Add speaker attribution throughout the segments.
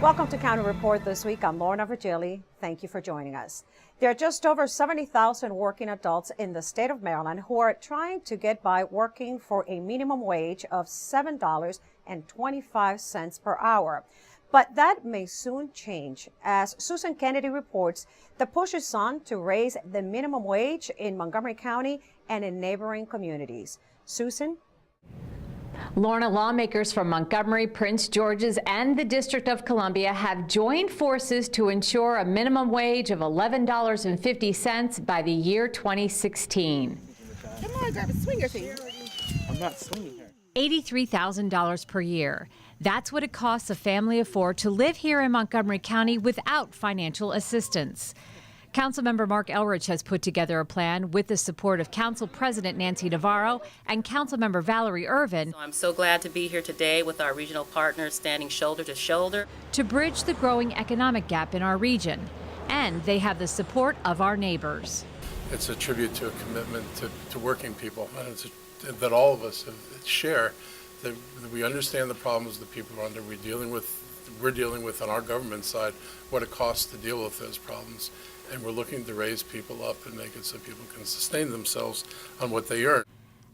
Speaker 1: Welcome to County Report this week. I'm Lorna Virgili. Thank you for joining us. There are just over 70,000 working adults in the state of Maryland who are trying to get by working for a minimum wage of $7.25 per hour. But that may soon change. As Susan Kennedy reports, the push is on to raise the minimum wage in Montgomery County and in neighboring communities. Susan?
Speaker 2: Lorna, lawmakers from Montgomery, Prince George's, and the District of Columbia have joined forces to ensure a minimum wage of $11.50 by the year 2016.
Speaker 3: Come on, grab a swing your feet.
Speaker 4: I'm not swinging her.
Speaker 2: $83,000 per year. That's what it costs a family of four to live here in Montgomery County without financial assistance. Councilmember Mark Elrich has put together a plan with the support of Council President Nancy Navarro and Councilmember Valerie Irvin.
Speaker 5: I'm so glad to be here today with our regional partners standing shoulder to shoulder
Speaker 2: to bridge the growing economic gap in our region. And they have the support of our neighbors.
Speaker 6: It's a tribute to a commitment to working people, and that all of us share, that we understand the problems that people are under. We're dealing with on our government side what it costs to deal with those problems. And we're looking to raise people up and make it so people can sustain themselves on what they earn.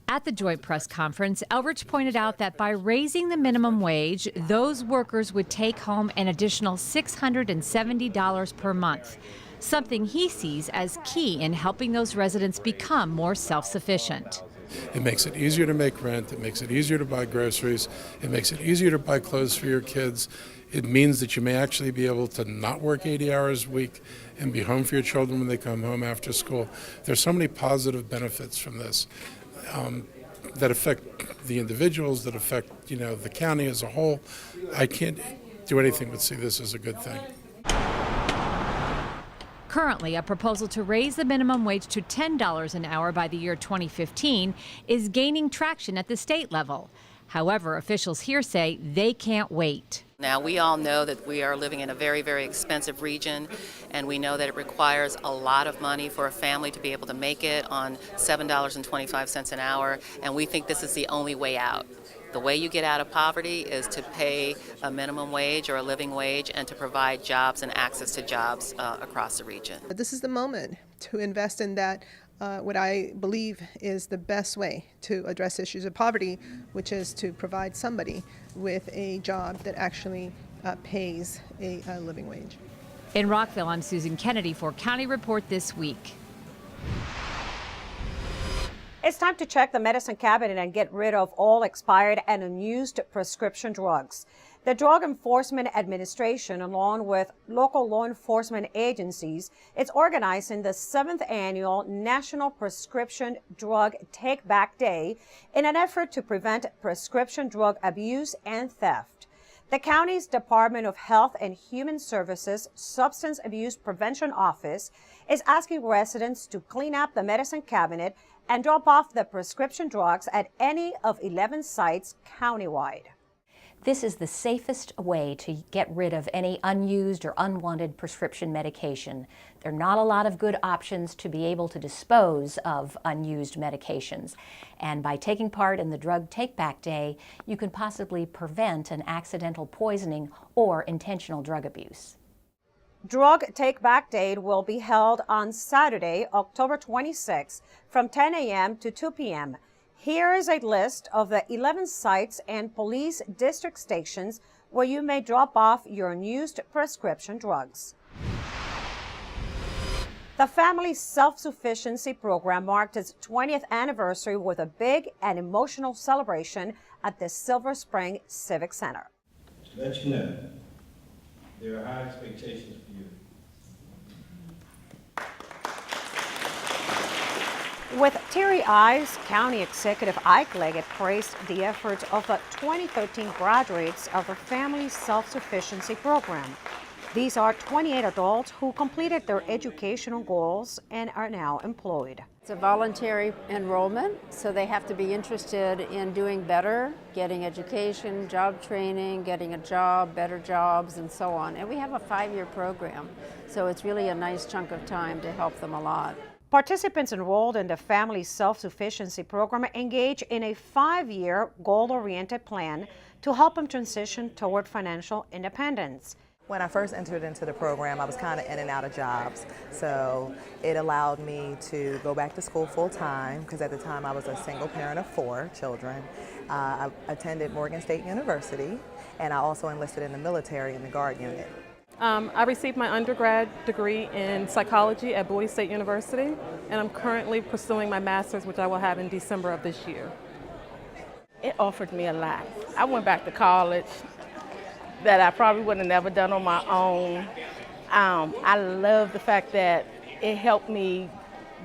Speaker 2: At the joint press conference, Elrich pointed out that by raising the minimum wage, those workers would take home an additional $670 per month, something he sees as key in helping those residents become more self-sufficient.
Speaker 6: It makes it easier to make rent. It makes it easier to buy groceries. It makes it easier to buy clothes for your kids. It means that you may actually be able to not work 80 hours a week and be home for your children when they come home after school. There's so many positive benefits from this that affect the individuals, that affect, the county as a whole. I can't do anything but see this as a good thing.
Speaker 2: Currently, a proposal to raise the minimum wage to $10 an hour by the year 2015 is gaining traction at the state level. However, officials here say they can't wait.
Speaker 5: Now, we all know that we are living in a very, very expensive region, and we know that it requires a lot of money for a family to be able to make it on $7.25 an hour, and we think this is the only way out. The way you get out of poverty is to pay a minimum wage or a living wage and to provide jobs and access to jobs across the region.
Speaker 3: This is the moment to invest in that, what I believe is the best way to address issues of poverty, which is to provide somebody with a job that actually pays a living wage.
Speaker 2: In Rockville, I'm Susan Kennedy for County Report This Week.
Speaker 1: It's time to check the medicine cabinet and get rid of all expired and unused prescription drugs. The Drug Enforcement Administration, along with local law enforcement agencies, is organizing the 7th annual National Prescription Drug Take Back Day in an effort to prevent prescription drug abuse and theft. The county's Department of Health and Human Services Substance Abuse Prevention Office is asking residents to clean up the medicine cabinet and drop off the prescription drugs at any of 11 sites countywide.
Speaker 7: This is the safest way to get rid of any unused or unwanted prescription medication. There are not a lot of good options to be able to dispose of unused medications. And by taking part in the Drug Take-Back Day, you can possibly prevent an accidental poisoning or intentional drug abuse.
Speaker 1: Drug Take Back Day will be held on Saturday, October 26, from 10 a.m. to 2 p.m. Here is a list of the 11 sites and police district stations where you may drop off your unused prescription drugs. The Family Self-Sufficiency Program marked its 20th anniversary with a big and emotional celebration at the Silver Spring Civic Center.
Speaker 8: To let you know, there are high expectations for you.
Speaker 1: With teary eyes, County Executive Ike Leggett praised the efforts of the 2013 graduates of the Family Self-Sufficiency Program. These are 28 adults who completed their educational goals and are now employed.
Speaker 9: It's a voluntary enrollment, so they have to be interested in doing better, getting education, job training, getting a job, better jobs, and so on. And we have a 5-year program, so it's really a nice chunk of time to help them a lot.
Speaker 1: Participants enrolled in the Family Self-Sufficiency Program engage in a 5-year goal-oriented plan to help them transition toward financial independence.
Speaker 10: When I first entered into the program, I was kind of in and out of jobs. So it allowed me to go back to school full time, because at the time I was a single parent of 4 children. I attended Morgan State University, and I also enlisted in the military in the Guard unit.
Speaker 11: I received my undergrad degree in psychology at Bowie State University, and I'm currently pursuing my master's, which I will have in December of this year.
Speaker 12: It offered me a lot. I went back to college that I probably would have never done on my own. I love the fact that it helped me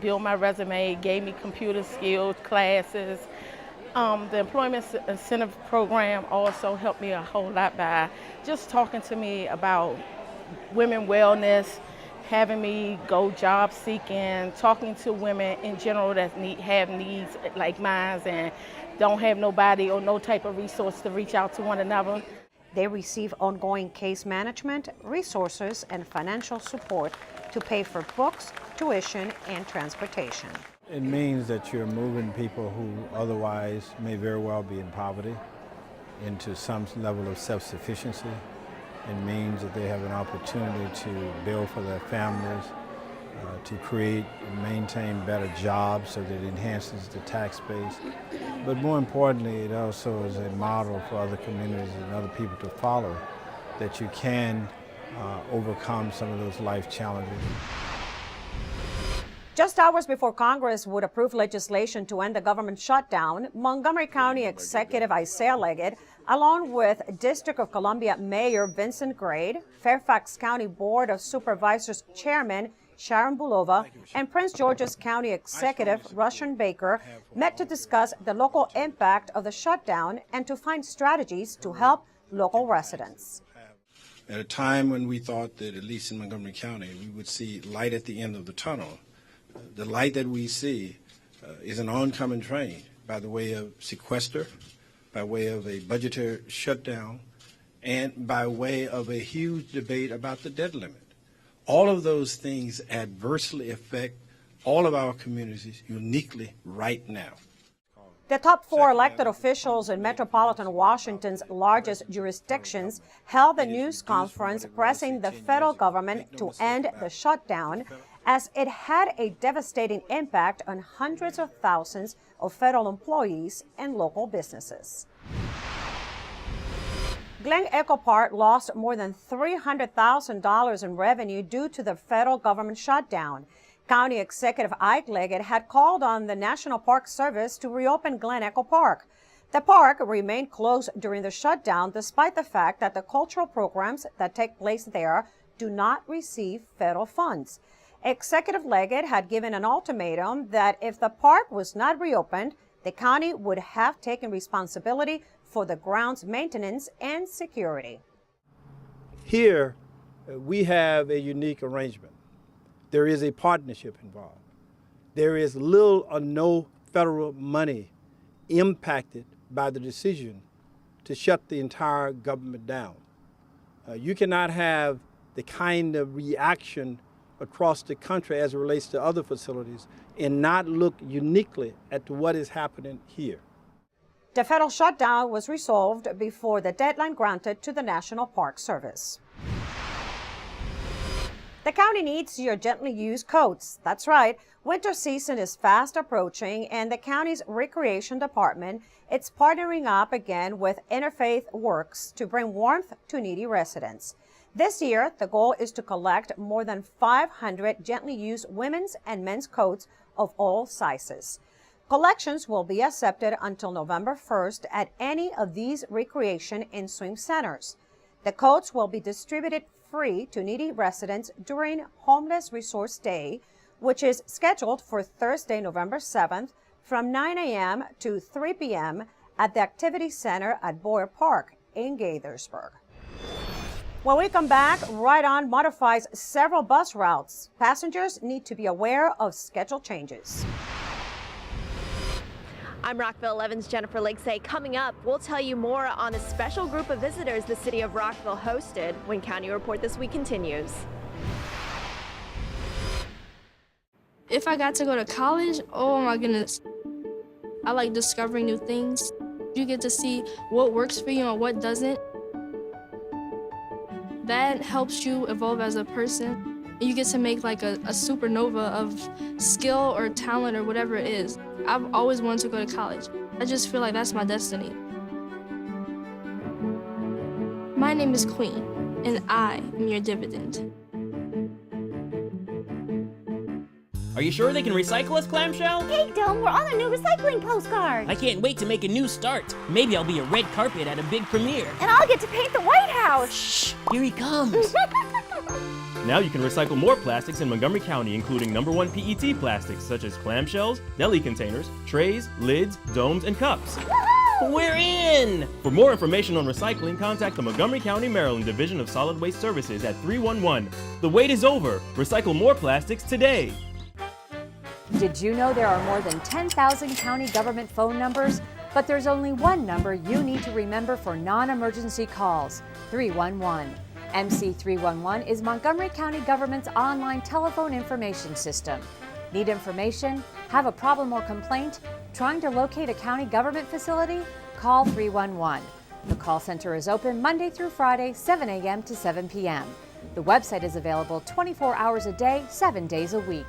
Speaker 12: build my resume, gave me computer skills classes. The Employment Incentive Program also helped me a whole lot by just talking to me about women wellness, having me go job seeking, talking to women in general that have needs like mine and don't have nobody or no type of resource to reach out to one another.
Speaker 1: They receive ongoing case management, resources, and financial support to pay for books, tuition, and transportation.
Speaker 13: It means that you're moving people who otherwise may very well be in poverty into some level of self-sufficiency. It means that they have an opportunity to build for their families, to create and maintain better jobs so that it enhances the tax base. But more importantly, it also is a model for other communities and other people to follow, that you can overcome some of those life challenges.
Speaker 1: Just hours before Congress would approve legislation to end the government shutdown, Montgomery County Executive Isaiah Leggett, along with District of Columbia Mayor Vincent Grade, Fairfax County Board of Supervisors Chairman Sharon Bulova, and Prince George's County Executive Russian Baker met to discuss the local impact of the shutdown and to find strategies to help local residents.
Speaker 14: At a time when we thought that, at least in Montgomery County, we would see light at the end of the tunnel, the light that we see is an oncoming train by the way of sequester, by way of a budgetary shutdown, and by way of a huge debate about the debt limit. All of those things adversely affect all of our communities uniquely right now.
Speaker 1: The top 4 elected officials in metropolitan Washington's largest jurisdictions held a news conference pressing the federal government to end the shutdown, as it had a devastating impact on hundreds of thousands of federal employees and local businesses. Glen Echo Park lost more than $300,000 in revenue due to the federal government shutdown. County Executive Ike Leggett had called on the National Park Service to reopen Glen Echo Park. The park remained closed during the shutdown despite the fact that the cultural programs that take place there do not receive federal funds. Executive Leggett had given an ultimatum that if the park was not reopened, the county would have taken responsibility for the grounds maintenance and security.
Speaker 13: Here, we have a unique arrangement. There is a partnership involved. There is little or no federal money impacted by the decision to shut the entire government down. You cannot have the kind of reaction across the country as it relates to other facilities and not look uniquely at what is happening here.
Speaker 1: The federal shutdown was resolved before the deadline granted to the National Park Service. The county needs your gently used coats. That's right. Winter season is fast approaching, and the county's recreation department is partnering up again with Interfaith Works to bring warmth to needy residents. This year, the goal is to collect more than 500 gently used women's and men's coats of all sizes. Collections will be accepted until November 1st at any of these recreation and swim centers. The coats will be distributed free to needy residents during Homeless Resource Day, which is scheduled for Thursday, November 7th from 9 a.m. to 3 p.m. at the Activity Center at Boyer Park in Gaithersburg. When we come back, Ride On modifies several bus routes. Passengers need to be aware of schedule changes.
Speaker 15: I'm Rockville 11's Jennifer Lakesay. Coming up, we'll tell you more on a special group of visitors the city of Rockville hosted when County Report This Week continues.
Speaker 16: If I got to go to college, oh my goodness. I like discovering new things. You get to see what works for you and what doesn't. That helps you evolve as a person. You get to make like a supernova of skill or talent or whatever it is. I've always wanted to go to college. I just feel like that's my destiny. My name is Queen, and I am your dividend.
Speaker 17: Are you sure they can recycle us, Clamshell?
Speaker 18: Hey, Dome, we're on a new recycling postcard.
Speaker 17: I can't wait to make a new start. Maybe I'll be a red carpet at a big premiere.
Speaker 18: And I'll get to paint the White House.
Speaker 17: Shh, here he comes.
Speaker 19: Now you can recycle more plastics in Montgomery County, including #1 PET plastics such as clamshells, deli containers, trays, lids, domes, and cups.
Speaker 17: We're in!
Speaker 19: For more information on recycling, contact the Montgomery County, Maryland Division of Solid Waste Services at 311. The wait is over. Recycle more plastics today.
Speaker 2: Did you know there are more than 10,000 county government phone numbers? But there's only one number you need to remember for non-emergency calls, 311. MC311 is Montgomery County government's online telephone information system. Need information? Have a problem or complaint? Trying to locate a county government facility? Call 311. The call center is open Monday through Friday, 7 a.m. to 7 p.m. The website is available 24 hours a day, 7 days a week.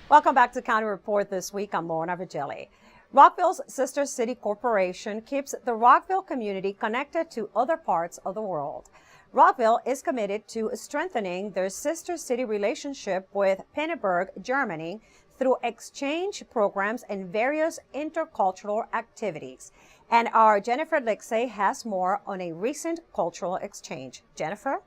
Speaker 1: Welcome back to County Report this week. I'm Lorna Vigili. Rockville's sister city corporation keeps the Rockville community connected to other parts of the world. Rockville is committed to strengthening their sister city relationship with Pinneberg, Germany, through exchange programs and various intercultural activities. And our Jennifer Lixey has more on a recent cultural exchange. Jennifer?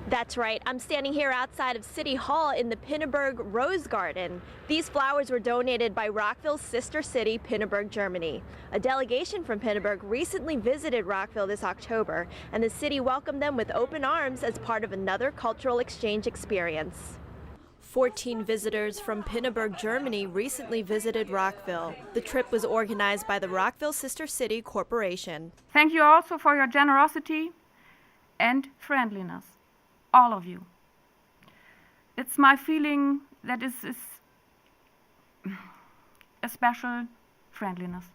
Speaker 15: That's right. I'm standing here outside of City Hall in the Pinneberg Rose Garden. These flowers were donated by Rockville's sister city, Pinneberg, Germany. A delegation from Pinneberg recently visited Rockville this October, and the city welcomed them with open arms as part of another cultural exchange experience. 14 visitors from Pinneberg, Germany recently visited Rockville. The trip was organized by the Rockville Sister City Corporation.
Speaker 20: Thank you also for your generosity and friendliness. All of you. It's my feeling that this is a special friendliness.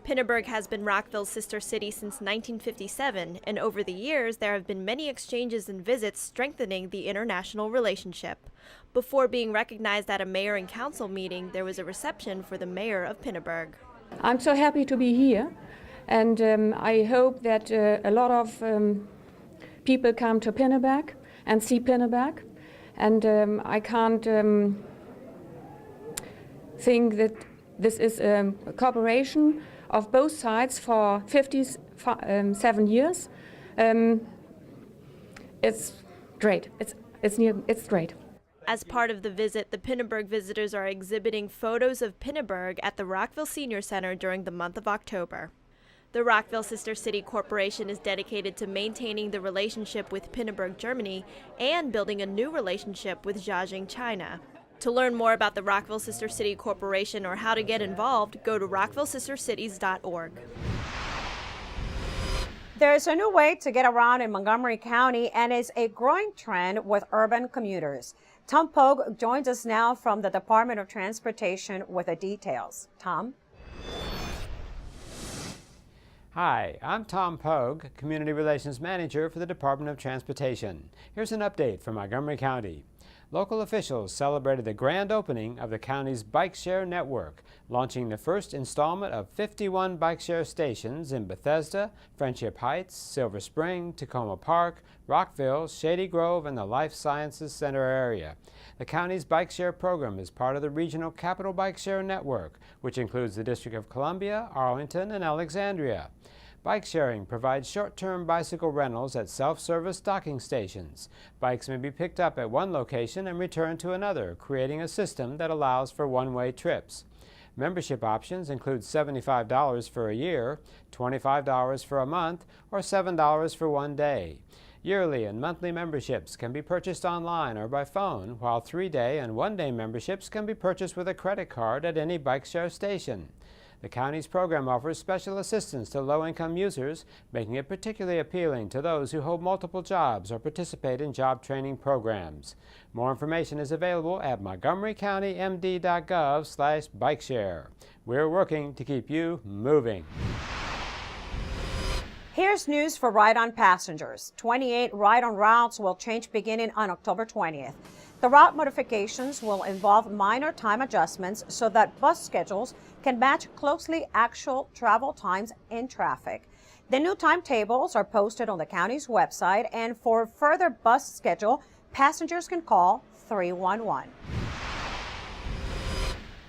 Speaker 15: Pinneberg has been Rockville's sister city since 1957, and over the years there have been many exchanges and visits strengthening the international relationship. Before being recognized at a mayor and council meeting, there was a reception for the mayor of Pinneberg.
Speaker 20: I'm so happy to be here, and I hope that a lot of people come to Pinneberg and see Pinneberg, and I can't think that this is a cooperation of both sides for 57 years. It's great. It's great.
Speaker 15: As part of the visit, the Pinneberg visitors are exhibiting photos of Pinneberg at the Rockville Senior Center during the month of October. The Rockville Sister City Corporation is dedicated to maintaining the relationship with Pinneberg, Germany, and building a new relationship with Jiaxing, China. To learn more about the Rockville Sister City Corporation or how to get involved, go to rockvillesistercities.org.
Speaker 1: There's a new way to get around in Montgomery County, and it's a growing trend with urban commuters. Tom Pogue joins us now from the Department of Transportation with the details. Tom?
Speaker 21: Hi, I'm Tom Pogue, Community Relations Manager for the Department of Transportation. Here's an update from Montgomery County. Local officials celebrated the grand opening of the county's bike share network, launching the first installment of 51 bike share stations in Bethesda, Friendship Heights, Silver Spring, Tacoma Park, Rockville, Shady Grove, and the Life Sciences Center area. The county's bike share program is part of the regional Capital Bike Share Network, which includes the District of Columbia, Arlington, and Alexandria. Bike sharing provides short-term bicycle rentals at self-service docking stations. Bikes may be picked up at one location and returned to another, creating a system that allows for one-way trips. Membership options include $75 for a year, $25 for a month, or $7 for one day. Yearly and monthly memberships can be purchased online or by phone, while 3-day and 1-day memberships can be purchased with a credit card at any bike share station. The county's program offers special assistance to low-income users, making it particularly appealing to those who hold multiple jobs or participate in job training programs. More information is available at montgomerycountymd.gov/bikeshare. We're working to keep you moving.
Speaker 1: Here's news for ride-on passengers. 28 ride-on routes will change beginning on October 20th. The route modifications will involve minor time adjustments so that bus schedules can match closely actual travel times in traffic. The new timetables are posted on the county's website, and for further bus schedule, passengers can call 311.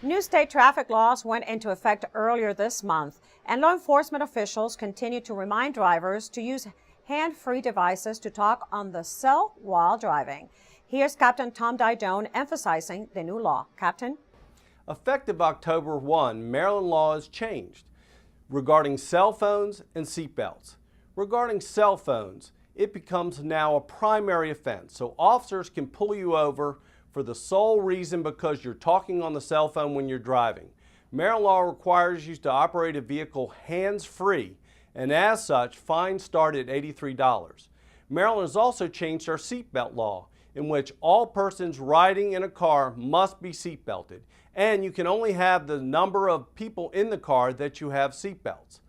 Speaker 1: New state traffic laws went into effect earlier this month, and law enforcement officials continue to remind drivers to use hand-free devices to talk on the cell while driving. Here's Captain Tom Didone emphasizing the new law. Captain?
Speaker 4: Effective October 1, Maryland law has changed regarding cell phones and seatbelts. Regarding cell phones, it becomes now a primary offense, so officers can pull you over for the sole reason because you're talking on the cell phone when you're driving. Maryland law requires you to operate a vehicle hands-free, and as such, fines start at $83. Maryland has also changed our seatbelt law, in which all persons riding in a car must be seatbelted, and you can only have the number of people in the car that you have seatbelts.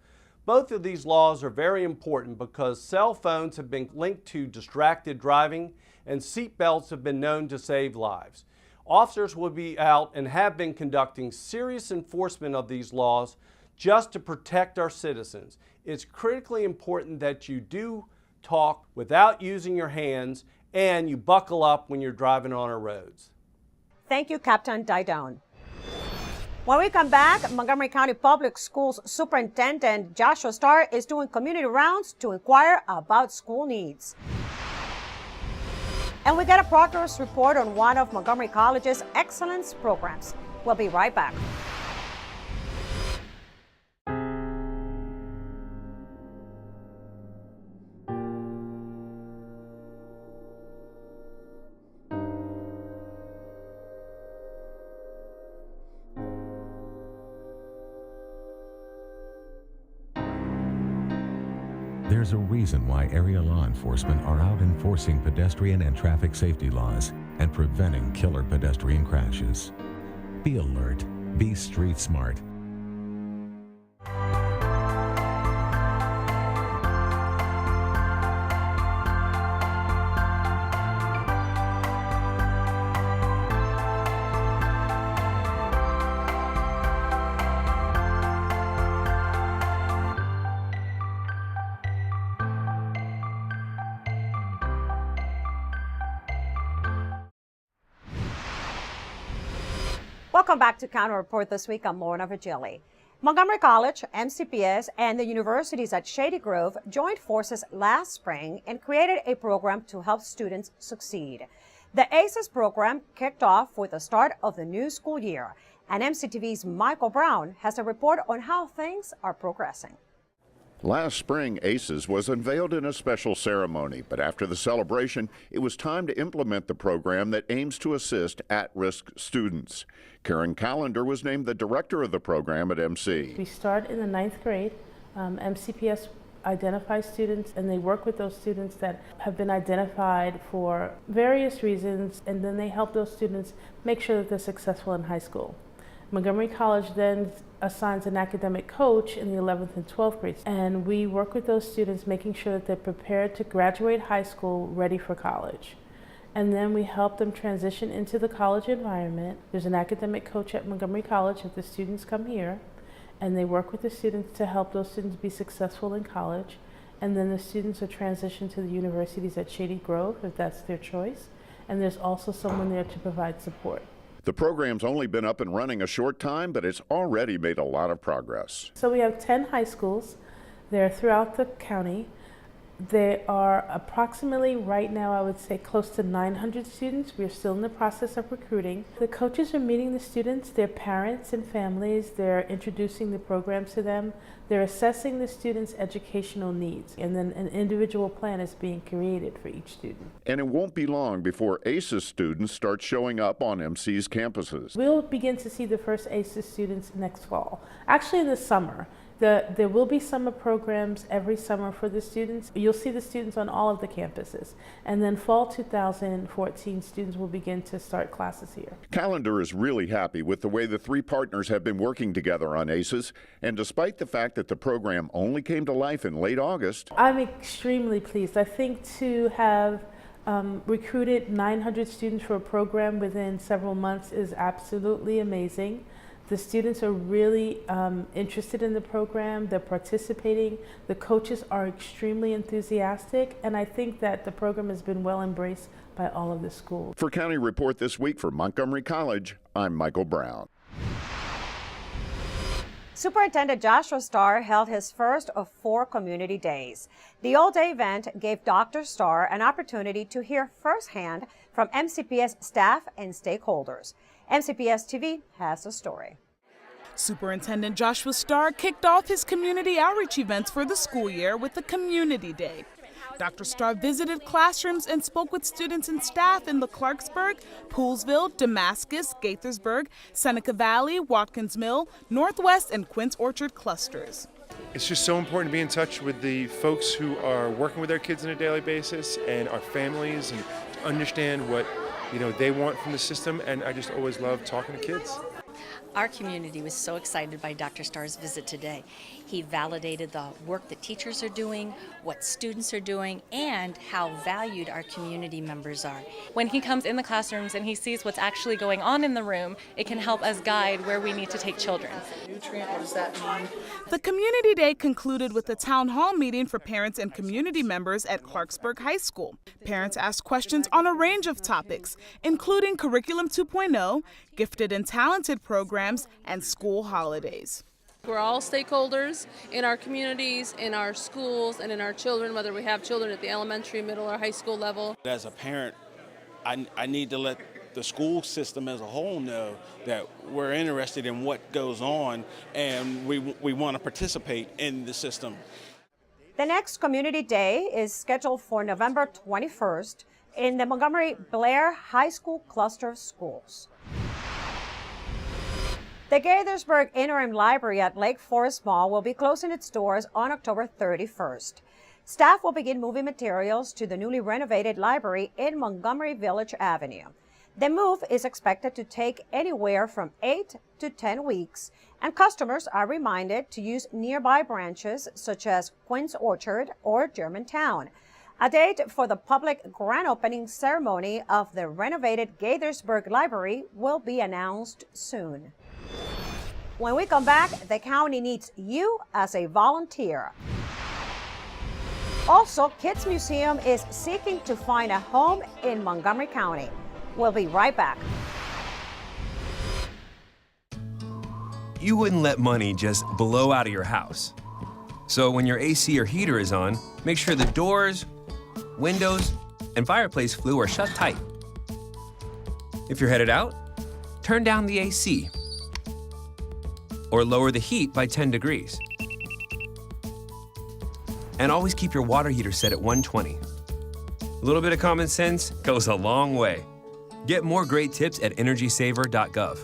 Speaker 4: Both of these laws are very important because cell phones have been linked to distracted driving, and seatbelts have been known to save lives. Officers will be out and have been conducting serious enforcement of these laws just to protect our citizens. It's critically important that you do talk without using your hands and you buckle up when you're driving on our roads.
Speaker 1: Thank you, Captain Didone. When we come back, Montgomery County Public Schools Superintendent Joshua Starr is doing community rounds to inquire about school needs. And we get a progress report on one of Montgomery College's excellence programs. We'll be right back.
Speaker 22: There's a reason why area law enforcement are out enforcing pedestrian and traffic safety laws and preventing killer pedestrian crashes. Be alert. Be street smart.
Speaker 1: Welcome back to Counter Report this week. I'm Lorna Virgili. Montgomery College, MCPS, and the universities at Shady Grove joined forces last spring and created a program to help students succeed. The ACES program kicked off with the start of the new school year, and MCTV's Michael Brown has a report on how things are progressing.
Speaker 23: Last spring, ACES was unveiled in a special ceremony, but after the celebration, it was time to implement the program that aims to assist at-risk students. Karen Callender was named the director of the program at MC.
Speaker 24: We start in the 9th grade. MCPS identifies students, and they work with those students that have been identified for various reasons, and then they help those students make sure that they're successful in high school. Montgomery College then assigns an academic coach in the 11th and 12th grades, and we work with those students making sure that they're prepared to graduate high school ready for college. And then we help them transition into the college environment. There's an academic coach at Montgomery College if the students come here, and they work with the students to help those students be successful in college. And then the students are transitioned to the universities at Shady Grove if that's their choice, and there's also someone there to provide support.
Speaker 23: The program's only been up and running a short time, but it's already made a lot of progress.
Speaker 24: So we have 10 high schools. They're throughout the county. There are approximately, right now, I would say close to 900 students. We're still in the process of recruiting. The coaches are meeting the students, their parents and families. They're introducing the programs to them. They're assessing the students' educational needs, and then an individual plan is being created for each student.
Speaker 23: And it won't be long before ACES students start showing up on MC's campuses.
Speaker 24: We'll begin to see the first ACES students next fall, actually in the summer. There will be summer programs every summer for the students. You'll see the students on all of the campuses. And then fall 2014 students will begin to start classes here.
Speaker 23: Callender is really happy with the way the three partners have been working together on ACES. And despite the fact that the program only came to life in late August,
Speaker 24: I'm extremely pleased. I think to have recruited 900 students for a program within several months is absolutely amazing. The students are really interested in the program. They're participating. The coaches are extremely enthusiastic, and I think that the program has been well embraced by all of the schools.
Speaker 23: for County Report this week for Montgomery College, I'm Michael Brown.
Speaker 1: Superintendent Joshua Starr held his first of 4 community days. The all-day event gave Dr. Starr an opportunity to hear firsthand from MCPS staff and stakeholders. MCPS TV has the story.
Speaker 3: Superintendent Joshua Starr kicked off his community outreach events for the school year with a community day. Dr. Starr visited classrooms and spoke with students and staff in the Clarksburg, Poolesville, Damascus, Gaithersburg, Seneca Valley, Watkins Mill, Northwest, and Quince Orchard clusters.
Speaker 5: It's just so important to be in touch with the folks who are working with their kids on a daily basis and our families, and to understand what they want from the system, and I just always love talking to kids.
Speaker 6: Our community was so excited by Dr. Starr's visit today. He validated the work that teachers are doing, what students are doing, and how valued our community members are.
Speaker 7: When he comes in the classrooms and he sees what's actually going on in the room, it can help us guide where we need to take children.
Speaker 3: Nutrient, what does that mean? The community day concluded with a town hall meeting for parents and community members at Clarksburg High School. Parents asked questions on a range of topics, including Curriculum 2.0, gifted and talented programs, and school holidays.
Speaker 25: We're all stakeholders in our communities, in our schools, and in our children, whether we have children at the elementary, middle, or high school level.
Speaker 26: As a parent, I need to let the school system as a whole know that we're interested in what goes on, and we want to participate in the system.
Speaker 1: The next Community Day is scheduled for November 21st in the Montgomery Blair High School cluster of schools. The Gaithersburg Interim Library at Lake Forest Mall will be closing its doors on October 31st. Staff will begin moving materials to the newly renovated library in Montgomery Village Avenue. The move is expected to take anywhere from 8 to 10 weeks, and customers are reminded to use nearby branches such as Quince Orchard or Germantown. A date for the public grand opening ceremony of the renovated Gaithersburg Library will be announced soon. When we come back, the county needs you as a volunteer. Also, Kids Museum is seeking to find a home in Montgomery County. We'll be right back.
Speaker 27: You wouldn't let money just blow out of your house. So when your AC or heater is on, make sure the doors, windows, and fireplace flue are shut tight. If you're headed out, turn down the AC or lower the heat by 10 degrees. And always keep your water heater set at 120. A little bit of common sense goes a long way. Get more great tips at energysaver.gov.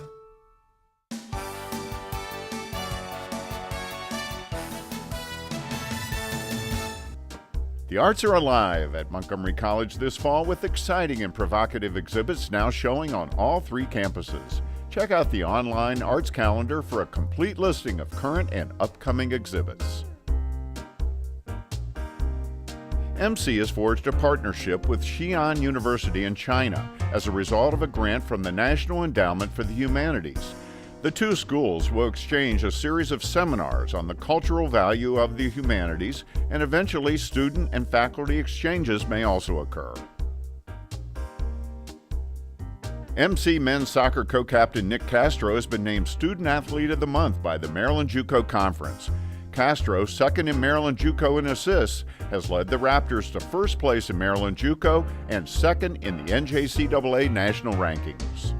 Speaker 23: The arts are alive at Montgomery College this fall with exciting and provocative exhibits now showing on all 3 campuses. Check out the online arts calendar for a complete listing of current and upcoming exhibits. MC has forged a partnership with Xi'an University in China as a result of a grant from the National Endowment for the Humanities. The 2 schools will exchange a series of seminars on the cultural value of the humanities, and eventually student and faculty exchanges may also occur. MC men's soccer co-captain Nick Castro has been named Student Athlete of the Month by the Maryland JUCO Conference. Castro, second in Maryland JUCO in assists, has led the Raptors to first place in Maryland JUCO and second in the NJCAA national rankings.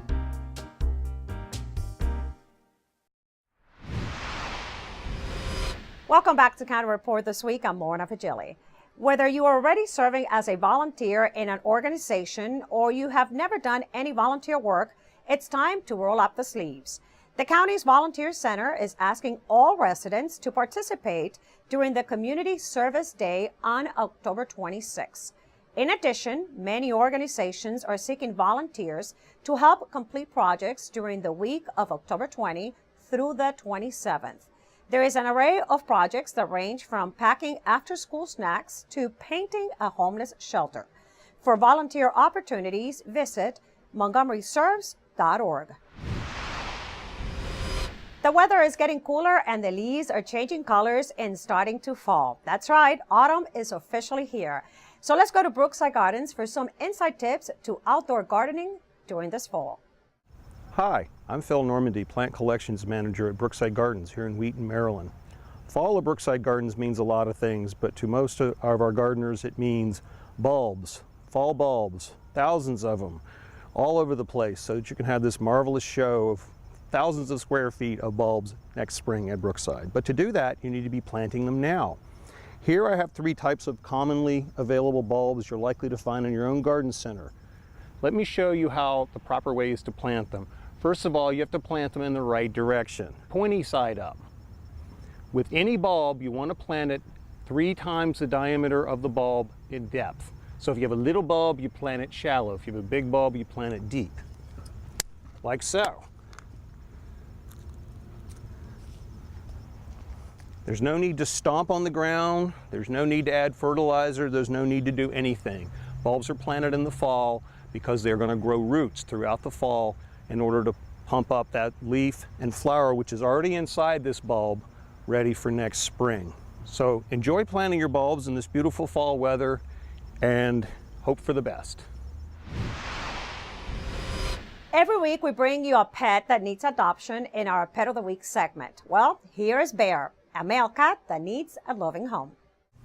Speaker 1: Welcome back to County Report this week. I'm Lorna Fagili. Whether you are already serving as a volunteer in an organization or you have never done any volunteer work, it's time to roll up the sleeves. The county's Volunteer Center is asking all residents to participate during the Community Service Day on October 26. In addition, many organizations are seeking volunteers to help complete projects during the week of October 20 through the 27th. There is an array of projects that range from packing after-school snacks to painting a homeless shelter. For volunteer opportunities, visit montgomeryserves.org. The weather is getting cooler and the leaves are changing colors and starting to fall. That's right, autumn is officially here. So let's go to Brookside Gardens for some inside tips to outdoor gardening during this fall.
Speaker 8: Hi, I'm Phil Normandy, Plant Collections Manager at Brookside Gardens here in Wheaton, Maryland. Fall at Brookside Gardens means a lot of things, but to most of our gardeners it means bulbs, fall bulbs, thousands of them, all over the place, so that you can have this marvelous show of thousands of square feet of bulbs next spring at Brookside. But to do that, you need to be planting them now. Here I have 3 types of commonly available bulbs you're likely to find in your own garden center. Let me show you how the proper way is to plant them. First of all, you have to plant them in the right direction, pointy side up. With any bulb, you want to plant it 3 times the diameter of the bulb in depth. So if you have a little bulb, you plant it shallow. If you have a big bulb, you plant it deep, like so. There's no need to stomp on the ground. There's no need to add fertilizer. There's no need to do anything. Bulbs are planted in the fall because they're going to grow roots throughout the fall in order to pump up that leaf and flower, which is already inside this bulb, ready for next spring. So enjoy planting your bulbs in this beautiful fall weather and hope for the best.
Speaker 1: Every week we bring you a pet that needs adoption in our Pet of the Week segment. Well, here is Bear, a male cat that needs a loving home.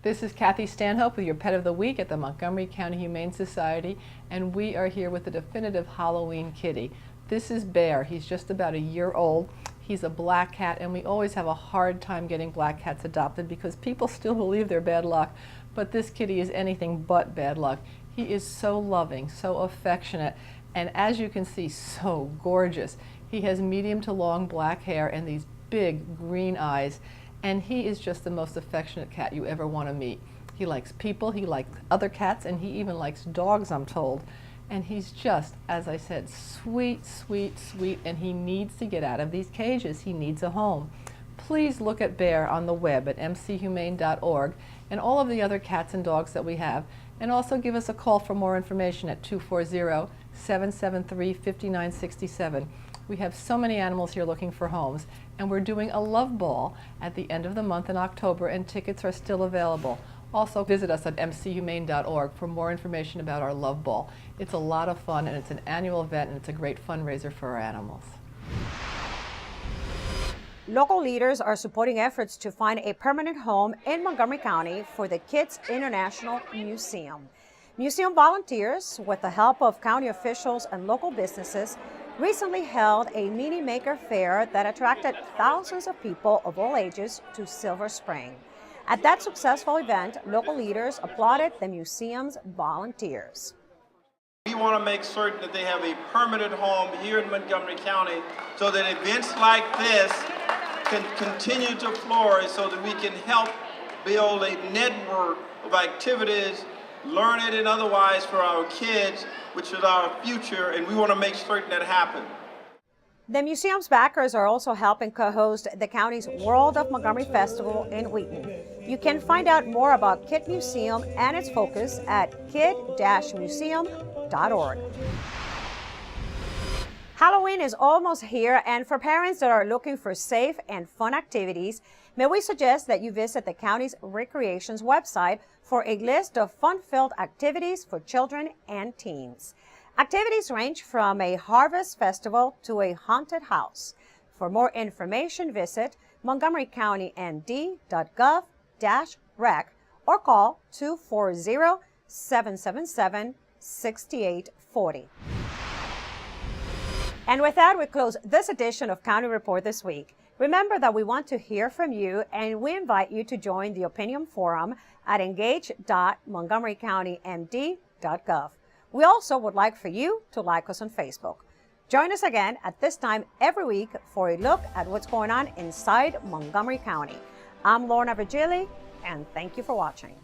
Speaker 9: This is Kathy Stanhope with your Pet of the Week at the Montgomery County Humane Society, and we are here with the definitive Halloween kitty. This is Bear. He's just about a year old. He's a black cat, and we always have a hard time getting black cats adopted because people still believe they're bad luck, but this kitty is anything but bad luck. He is so loving, so affectionate, and as you can see, so gorgeous. He has medium to long black hair and these big green eyes, and he is just the most affectionate cat you ever want to meet. He likes people, he likes other cats, and he even likes dogs, I'm told. And he's just, as I said, sweet, sweet, sweet, and he needs to get out of these cages. He needs a home. Please look at Bear on the web at mchumane.org and all of the other cats and dogs that we have, and also give us a call for more information at 240-773-5967. We have so many animals here looking for homes, and we're doing a love ball at the end of the month in October, and tickets are still available. Also visit us at mchumane.org for more information about our love ball. It's a lot of fun, and it's an annual event, and it's a great fundraiser for our animals.
Speaker 1: Local leaders are supporting efforts to find a permanent home in Montgomery County for the Kids International Museum. Museum volunteers, with the help of county officials and local businesses, recently held a mini maker fair that attracted thousands of people of all ages to Silver Spring. At that successful event, local leaders applauded the museum's volunteers.
Speaker 10: We want to make certain that they have a permanent home here in Montgomery County so that events like this can continue to flourish, so that we can help build a network of activities, learning and otherwise, for our kids, which is our future, and we want to make certain that happens.
Speaker 1: The museum's backers are also helping co-host the county's World of Montgomery Festival in Wheaton. You can find out more about KID Museum and its focus at kid-museum.org. Halloween is almost here, and for parents that are looking for safe and fun activities, may we suggest that you visit the county's recreations website for a list of fun-filled activities for children and teens. Activities range from a harvest festival to a haunted house. For more information, visit montgomerycountymd.gov/rec or call 240-777-6840. And with that, we close this edition of County Report this week. Remember that we want to hear from you, and we invite you to join the Opinion Forum at engage.montgomerycountymd.gov. We also would like for you to like us on Facebook. Join us again at this time every week for a look at what's going on inside Montgomery County. I'm Lorna Virgili, and thank you for watching.